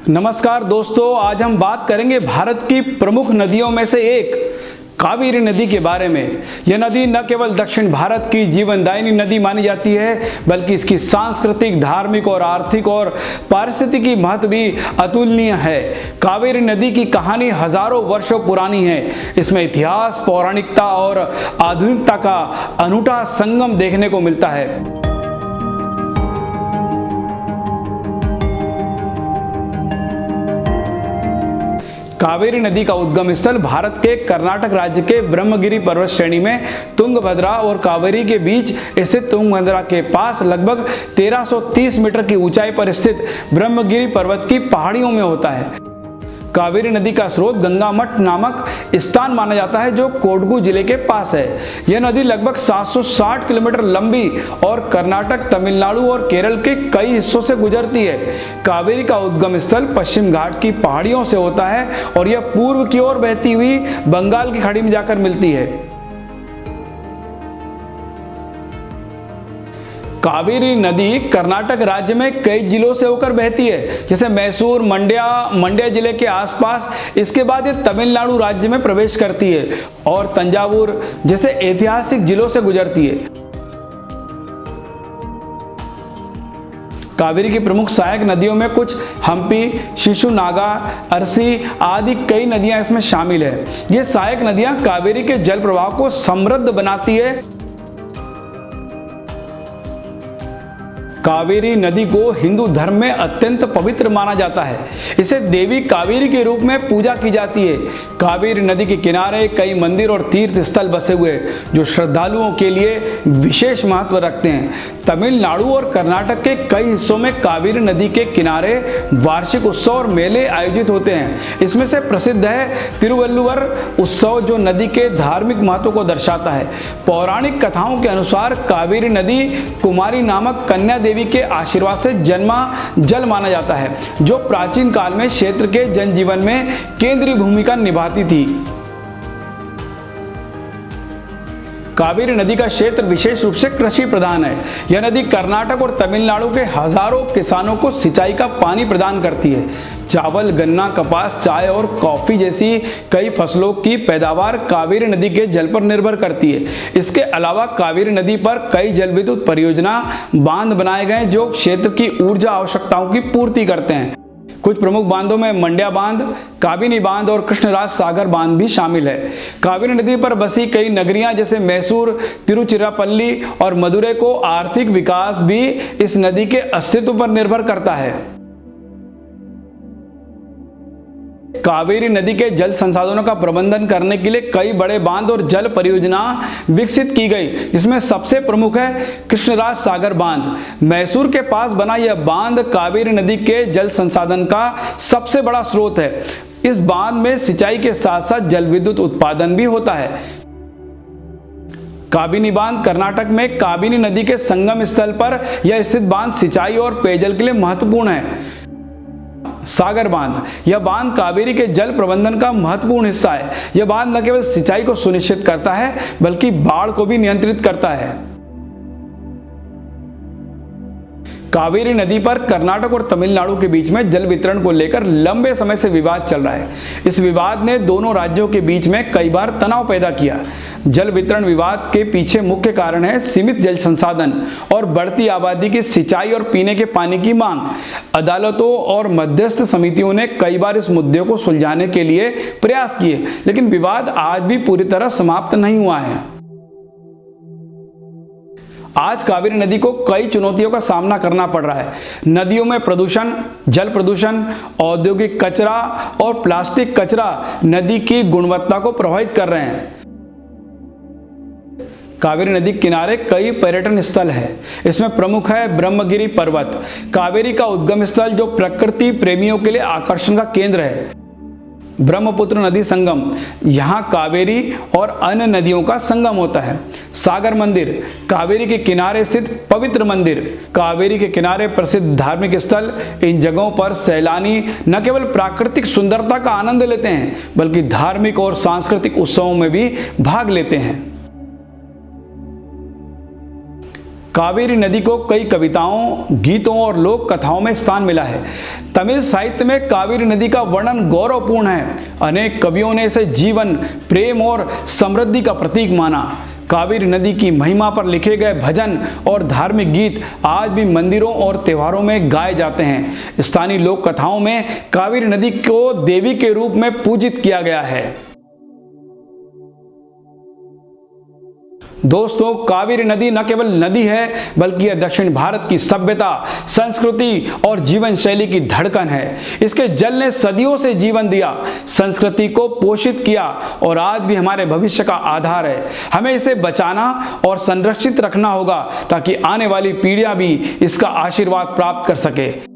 नमस्कार दोस्तों, आज हम बात करेंगे भारत की प्रमुख नदियों में से एक कावेरी नदी के बारे में। यह नदी न केवल दक्षिण भारत की जीवनदायिनी नदी मानी जाती है, बल्कि इसकी सांस्कृतिक, धार्मिक और आर्थिक और पारिस्थितिकी महत्व भी अतुलनीय है। कावेरी नदी की कहानी हजारों वर्षों पुरानी है। इसमें इतिहास, पौराणिकता और आधुनिकता का अनूठा संगम देखने को मिलता है। कावेरी नदी का उद्गम स्थल भारत के कर्नाटक राज्य के ब्रह्मगिरी पर्वत श्रेणी में तुंगभद्रा और कावेरी के बीच स्थित तुंगभद्रा के पास लगभग 1330 मीटर की ऊंचाई पर स्थित ब्रह्मगिरी पर्वत की पहाड़ियों में होता है। कावेरी नदी का स्रोत गंगा मठ नामक स्थान माना जाता है, जो कोडगु जिले के पास है। यह नदी लगभग 760 किलोमीटर लंबी और कर्नाटक, तमिलनाडु और केरल के कई हिस्सों से गुजरती है। कावेरी का उद्गम स्थल पश्चिम घाट की पहाड़ियों से होता है और यह पूर्व की ओर बहती हुई बंगाल की खाड़ी में जाकर मिलती है। कावेरी नदी कर्नाटक राज्य में कई जिलों से होकर बहती है, जैसे मैसूर, मंड्या जिले के आसपास। इसके बाद ये तमिलनाडु राज्य में प्रवेश करती है और तंजावुर जैसे ऐतिहासिक जिलों से गुजरती है। कावेरी की प्रमुख सहायक नदियों में कुछ हम्पी, शिशुनागा, अरसी आदि कई नदियां इसमें शामिल है। ये सहायक नदियां कावेरी के जल प्रवाह को समृद्ध बनाती है। कावेरी नदी को हिंदू धर्म में अत्यंत पवित्र माना जाता है। इसे देवी कावेरी के रूप में पूजा की जाती है। कावेरी नदी के किनारे कई मंदिर और तीर्थ स्थल बसे हुए हैं, जो श्रद्धालुओं के लिए विशेष महत्व रखते हैं। तमिलनाडु और कर्नाटक के कई हिस्सों में कावेरी नदी के किनारे वार्षिक उत्सव और मेले आयोजित होते हैं। इसमें से प्रसिद्ध है तिरुवल्लुवर उत्सव, जो नदी के धार्मिक महत्व को दर्शाता है। पौराणिक कथाओं के अनुसार कावेरी नदी कुमारी नामक कन्या देवी के आशीर्वाद से जन्मा जल माना जाता है, जो प्राचीन काल में क्षेत्र के जनजीवन में केंद्रीय भूमिका निभाती थी। कावेरी नदी का क्षेत्र विशेष रूप से कृषि प्रधान है। यह नदी कर्नाटक और तमिलनाडु के हजारों किसानों को सिंचाई का पानी प्रदान करती है। चावल, गन्ना, कपास, चाय और कॉफी जैसी कई फसलों की पैदावार कावेरी नदी के जल पर निर्भर करती है। इसके अलावा कावेरी नदी पर कई जल विद्युत परियोजना बांध बनाए गए, जो क्षेत्र की ऊर्जा आवश्यकताओं की पूर्ति करते हैं। कुछ प्रमुख बांधों में मंड्या बांध, काबिनी बांध और कृष्णराज सागर बांध भी शामिल है। कावेरी नदी पर बसी कई नगरियां जैसे मैसूर, तिरुचिरापल्ली और मदुरै को आर्थिक विकास भी इस नदी के अस्तित्व पर निर्भर करता है। कावेरी नदी के जल संसाधनों का प्रबंधन करने के लिए कई बड़े बांध और जल परियोजना विकसित की गई, जिसमें सबसे प्रमुख है कृष्णराज सागर बांध। मैसूर के पास बना यह बांध कावेरी नदी के जल संसाधन का सबसे बड़ा स्रोत है। इस बांध में सिंचाई के साथ साथ जल विद्युत उत्पादन भी होता है। काबिनी बांध कर्नाटक में काबिनी नदी के संगम स्थल पर यह स्थित बांध सिंचाई और पेयजल के लिए महत्वपूर्ण है। सागर बांध, यह बांध कावेरी के जल प्रबंधन का महत्वपूर्ण हिस्सा है। यह बांध न केवल सिंचाई को सुनिश्चित करता है, बल्कि बाढ़ को भी नियंत्रित करता है। कावेरी नदी पर कर्नाटक और तमिलनाडु के बीच में जल वितरण को लेकर लंबे समय से विवाद चल रहा है। इस विवाद ने दोनों राज्यों के बीच में कई बार तनाव पैदा किया। जल वितरण विवाद के पीछे मुख्य कारण है सीमित जल संसाधन और बढ़ती आबादी की सिंचाई और पीने के पानी की मांग। अदालतों और मध्यस्थ समितियों ने कई बार इस मुद्दे को सुलझाने के लिए प्रयास किए, लेकिन विवाद आज भी पूरी तरह समाप्त नहीं हुआ है। आज कावेरी नदी को कई चुनौतियों का सामना करना पड़ रहा है। नदियों में प्रदूषण, जल प्रदूषण, औद्योगिक कचरा और प्लास्टिक कचरा नदी की गुणवत्ता को प्रभावित कर रहे हैं। कावेरी नदी किनारे कई पर्यटन स्थल है। इसमें प्रमुख है ब्रह्मगिरी पर्वत, कावेरी का उद्गम स्थल, जो प्रकृति प्रेमियों के लिए आकर्षण का केंद्र है। ब्रह्मपुत्र नदी संगम, यहाँ कावेरी और अन्य नदियों का संगम होता है। सागर मंदिर, कावेरी के किनारे स्थित पवित्र मंदिर, कावेरी के किनारे प्रसिद्ध धार्मिक स्थल। इन जगहों पर सैलानी न केवल प्राकृतिक सुंदरता का आनंद लेते हैं, बल्कि धार्मिक और सांस्कृतिक उत्सवों में भी भाग लेते हैं। कावेरी नदी को कई कविताओं, गीतों और लोक कथाओं में स्थान मिला है। तमिल साहित्य में कावेरी नदी का वर्णन गौरवपूर्ण है। अनेक कवियों ने इसे जीवन, प्रेम और समृद्धि का प्रतीक माना। कावेरी नदी की महिमा पर लिखे गए भजन और धार्मिक गीत आज भी मंदिरों और त्योहारों में गाए जाते हैं। स्थानीय लोक कथाओं में कावेरी नदी को देवी के रूप में पूजित किया गया है। दोस्तों, कावेरी नदी न केवल नदी है बल्कि यह दक्षिण भारत की सभ्यता, संस्कृति और जीवन शैली की धड़कन है। इसके जल ने सदियों से जीवन दिया, संस्कृति को पोषित किया और आज भी हमारे भविष्य का आधार है। हमें इसे बचाना और संरक्षित रखना होगा ताकि आने वाली पीढ़ियां भी इसका आशीर्वाद प्राप्त कर सके।